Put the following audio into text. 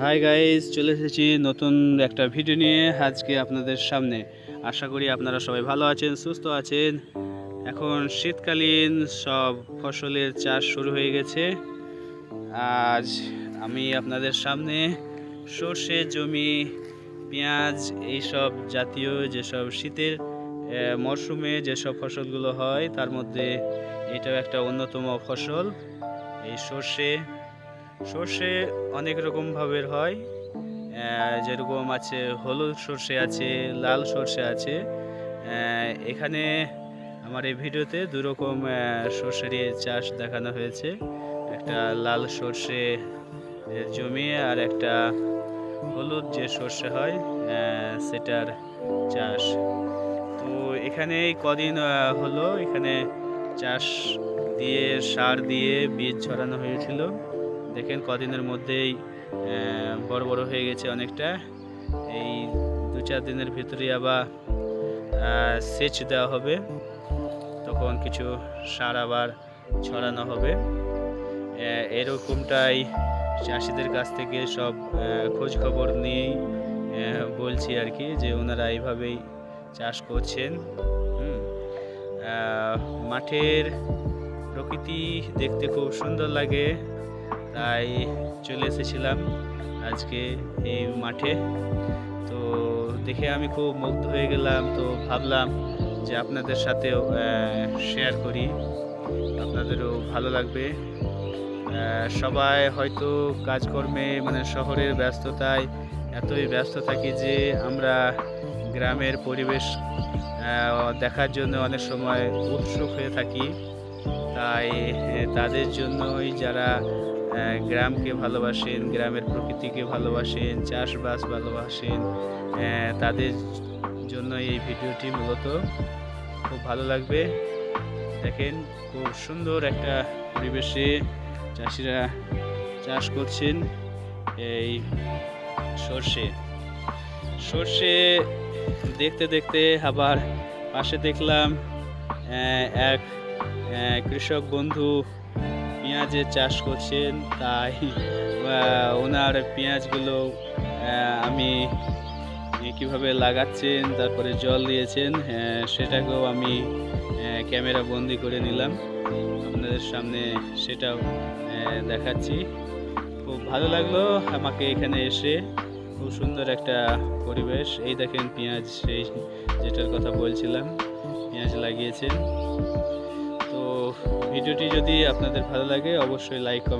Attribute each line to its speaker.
Speaker 1: Hi guys, চলে এসেছি নতুন একটা ভিডিও নিয়ে আজকে আপনাদের সামনে। আশা করি আপনারা সবাই ভালো আছেন, সুস্থ আছেন। এখন শীতকালীন সব ফসলের চাষ শুরু হয়ে গেছে। আজ আমি আপনাদের সামনে সর্ষে জমি, পেঁয়াজ, এইসব জাতীয় যেসব শীতের মরশুমে যেসব ফসলগুলো হয় তার মধ্যে এটাও একটা অন্যতম ফসল। এই সর্ষে অনেক রকম ভাবের হয়। যেরকম আছে হলুদ সর্ষে আছে, লাল সর্ষে আছে। এখানে আমার এই ভিডিওতে দু রকম সর্ষেরই চাষ দেখানো হয়েছে। একটা লাল সর্ষে জমি আর একটা হলুদ যে সর্ষে হয় সেটার চাষ। তো এখানে কদিন হলো এখানে চাষ দিয়ে সার দিয়ে বীজ ছড়ানো হয়েছিল। দেখেন কদিনের মধ্যেই বড় বড় হয়ে গেছে অনেকটা। এই 2-4 দিনের ভিতরে আবার সেচ দেওয়া হবে, তখন কিছু সার আবার ছড়ানো হবে। এরকমটাই চাষিদের কাছ থেকে সব খোঁজ খবর নিয়েই বলছি আর কি, যে ওনারা এইভাবেই চাষ করছেন। মাঠের প্রকৃতি দেখতে খুব সুন্দর লাগে, তাই চলে এসেছিলাম আজকে এই মাঠে। তো দেখে আমি খুব মুগ্ধ হয়ে গেলাম, তো ভাবলাম যে আপনাদের সাথেও শেয়ার করি, আপনাদেরও ভালো লাগবে। সবাই হয়তো কাজকর্মে মানে শহরের ব্যস্ততায় এতই ব্যস্ত থাকি যে আমরা গ্রামের পরিবেশ দেখার জন্য অনেক সময় উৎসুক হয়ে থাকি। তাই তাদের জন্যই যারা গ্রামকে ভালোবাসেন, গ্রামের প্রকৃতিকে ভালোবাসেন, চাষবাস ভালোবাসেন, তাদের জন্য এই ভিডিওটি মূলত খুব ভালো লাগবে। দেখেন খুব সুন্দর একটা পরিবেশে চাষিরা চাষ করছেন এই সর্ষে দেখতে দেখতে আবার পাশে দেখলাম এক কৃষক বন্ধু পেঁয়াজের চাষ করছেন। তাই ওনার পেঁয়াজগুলো আমি কিভাবে লাগাচ্ছেন, তারপরে জল দিয়েছেন, সেটাকেও আমি ক্যামেরা বন্দি করে নিলাম, আপনাদের সামনে সেটাও দেখাচ্ছি। খুব ভালো লাগলো আমাকে এখানে এসে, খুব সুন্দর একটা পরিবেশ। এই দেখেন পেঁয়াজ, সেই যেটার কথা বলছিলাম, পেঁয়াজ লাগিয়েছেন। তো ভিডিওটি যদি আপনাদের ভালো লাগে অবশ্যই লাইক কমেন্ট